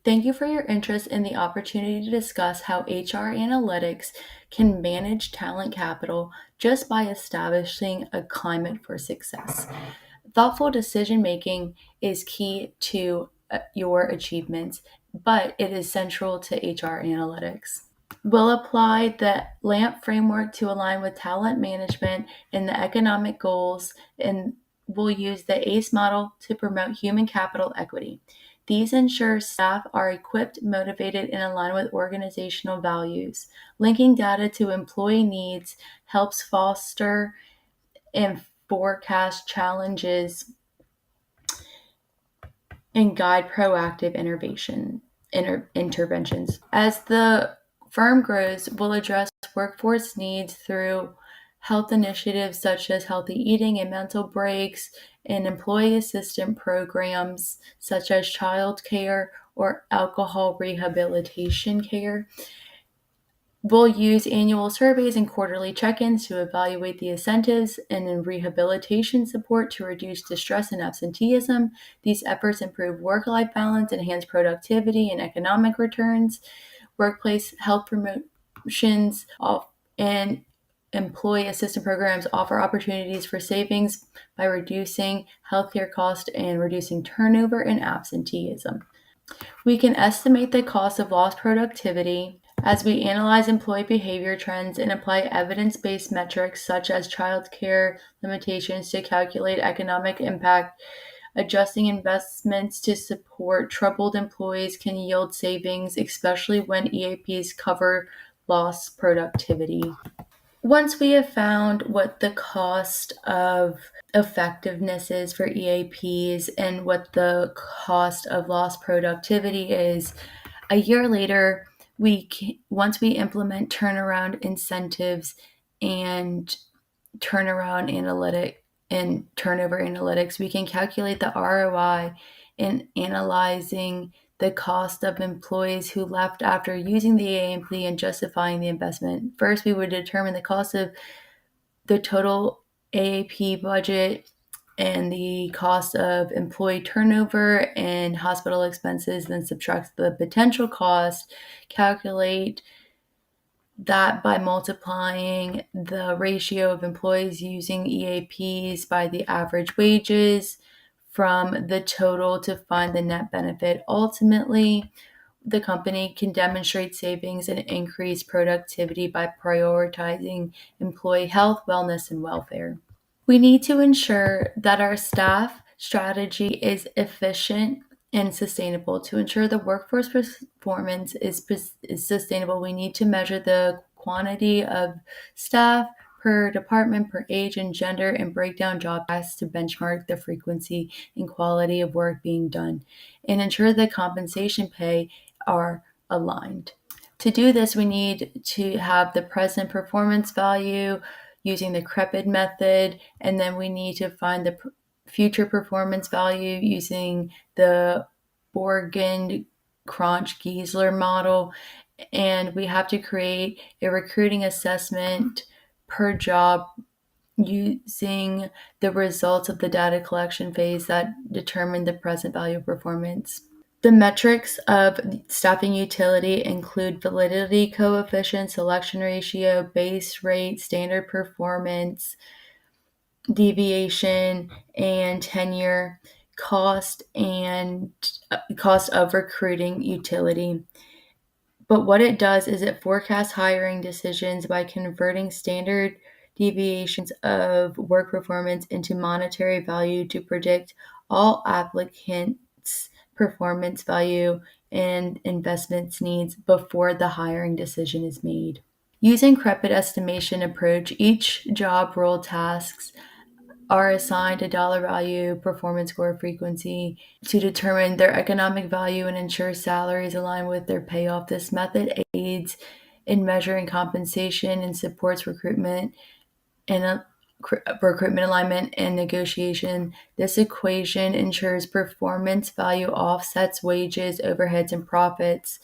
Thank you for your interest in the opportunity to discuss how HR analytics can manage talent capital just by establishing a climate for success. Thoughtful decision making is key to your achievements, but it is central to HR analytics. We'll apply the LAMP framework to align with talent management and the economic goals, and we'll use the ACE model to promote human capital equity. These ensure staff are equipped, motivated, and aligned with organizational values. Linking data to employee needs helps foster and forecast challenges and guide proactive interventions. As the firm grows, we'll address workforce needs through health initiatives such as healthy eating and mental breaks, and employee assistance programs such as child care or alcohol rehabilitation care. We'll use annual surveys and quarterly check ins to evaluate the incentives and in rehabilitation support to reduce distress and absenteeism. These efforts improve work life balance, enhance productivity and economic returns. Workplace health promotions and employee assistance programs offer opportunities for savings by reducing healthcare costs and reducing turnover and absenteeism. We can estimate the cost of lost productivity as we analyze employee behavior trends and apply evidence based metrics such as childcare limitations to calculate economic impact. Adjusting investments to support troubled employees can yield savings, especially when EAPs cover lost productivity. Once we have found what the cost of effectiveness is for EAPs and what the cost of lost productivity is, a year later, once we implement turnaround incentives and turnaround analytic and turnover analytics, we can calculate the ROI in analyzing the cost of employees who left after using the AMP and justifying the investment. First, we would determine the cost of the total AAP budget and the cost of employee turnover and hospital expenses, then subtract the potential cost, calculate that by multiplying the ratio of employees using EAPs by the average wages from the total to find the net benefit. Ultimately, the company can demonstrate savings and increase productivity by prioritizing employee health, wellness, and welfare. We need to ensure that our staff strategy is efficient and sustainable. To ensure the workforce performance is sustainable, we need to measure the quantity of staff per department, per age and gender, and break down job tasks to benchmark the frequency and quality of work being done, and ensure the compensation pay are aligned. To do this, we need to have the present performance value using the CREPID method, and then we need to find the future performance value using the Borgen Cronch Giesler model, and we have to create a recruiting assessment per job using the results of the data collection phase that determine the present value of performance. The metrics of staffing utility include validity coefficient, selection ratio, base rate, standard performance, deviation, and tenure, cost of recruiting utility. But what it does is it forecasts hiring decisions by converting standard deviations of work performance into monetary value to predict all applicants' performance value and investments needs before the hiring decision is made. Using CREPID estimation approach, each job role tasks are assigned a dollar value, performance score, frequency to determine their economic value and ensure salaries align with their payoff. This method aids in measuring compensation and supports recruitment alignment and negotiation. This equation ensures performance value offsets wages, overheads, and profits.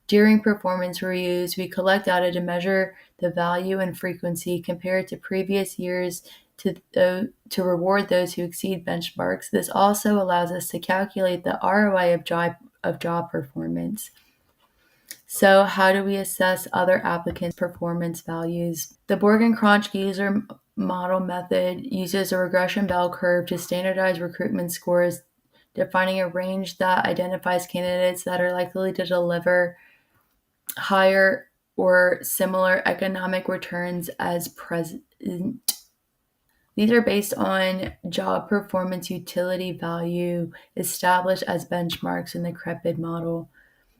During performance reviews, we collect data to measure the value and frequency compared to previous years to reward those who exceed benchmarks. This also allows us to calculate the ROI of of job performance. So, how do we assess other applicants' performance values? The Borg and Cronch user model method uses a regression bell curve to standardize recruitment scores, defining a range that identifies candidates that are likely to deliver higher or similar economic returns as present. These are based on job performance utility value established as benchmarks in the CREPID model.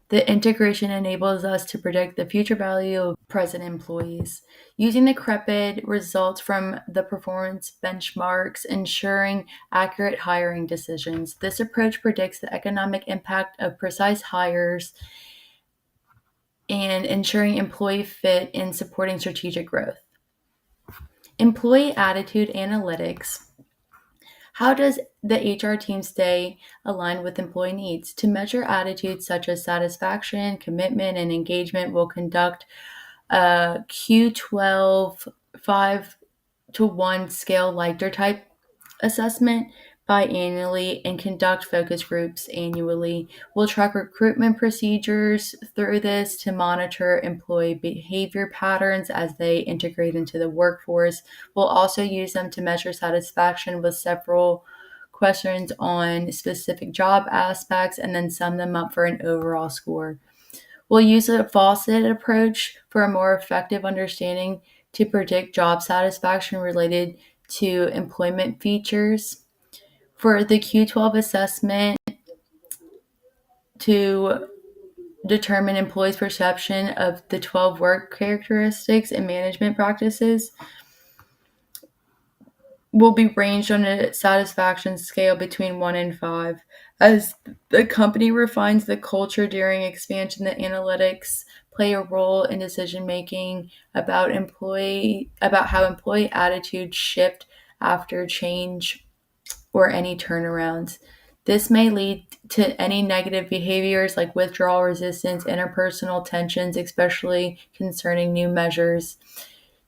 The integration enables us to predict the future value of present employees. Using the CREPID results from the performance benchmarks, ensuring accurate hiring decisions. This approach predicts the economic impact of precise hires and ensuring employee fit and supporting strategic growth. Employee attitude analytics. How does the HR team stay aligned with employee needs? To measure attitudes such as satisfaction, commitment, and engagement, we'll conduct a Q12 5-to-1 scale Likert type assessment biannually and conduct focus groups annually. We'll track recruitment procedures through this to monitor employee behavior patterns as they integrate into the workforce. We'll also use them to measure satisfaction with several questions on specific job aspects and then sum them up for an overall score. We'll use a Fawcett approach for a more effective understanding to predict job satisfaction related to employment features. For the Q12 assessment, to determine employees' perception of the 12 work characteristics and management practices, will be ranged on a satisfaction scale between 1 and 5. As the company refines the culture during expansion, the analytics play a role in decision making about how employee attitudes shift after change or any turnarounds. This may lead to any negative behaviors like withdrawal resistance, interpersonal tensions, especially concerning new measures.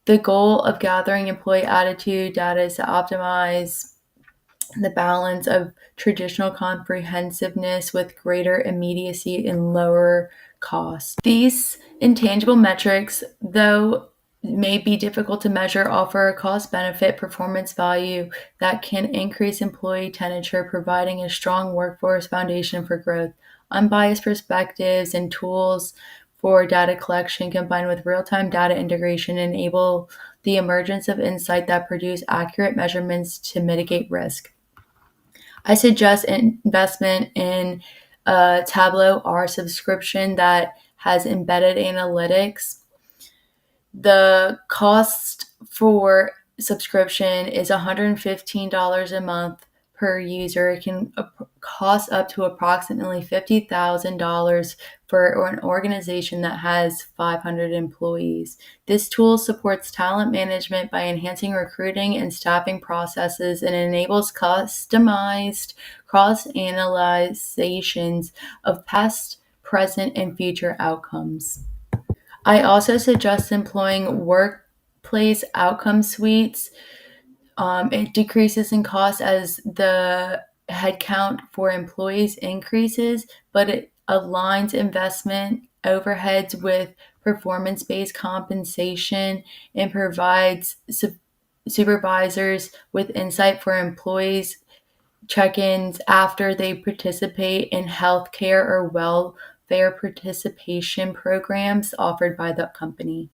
The goal of gathering employee attitude data is to optimize the balance of traditional comprehensiveness with greater immediacy and lower cost. These intangible metrics, though may be difficult to measure, offer a cost benefit performance value that can increase employee tenure, providing a strong workforce foundation for growth. Unbiased perspectives and tools for data collection combined with real-time data integration enable the emergence of insight that produce accurate measurements to mitigate risk. I suggest investment in a Tableau R subscription that has embedded analytics. The cost for subscription is $115 a month per user. It can cost up to approximately $50,000 for an organization that has 500 employees. This tool supports talent management by enhancing recruiting and staffing processes and enables customized cross-analyzations of past, present, and future outcomes. I also suggest employing workplace outcome suites. It decreases in cost as the headcount for employees increases, but it aligns investment overheads with performance-based compensation and provides supervisors with insight for employees check-ins after they participate in healthcare or welfare participation programs offered by the company.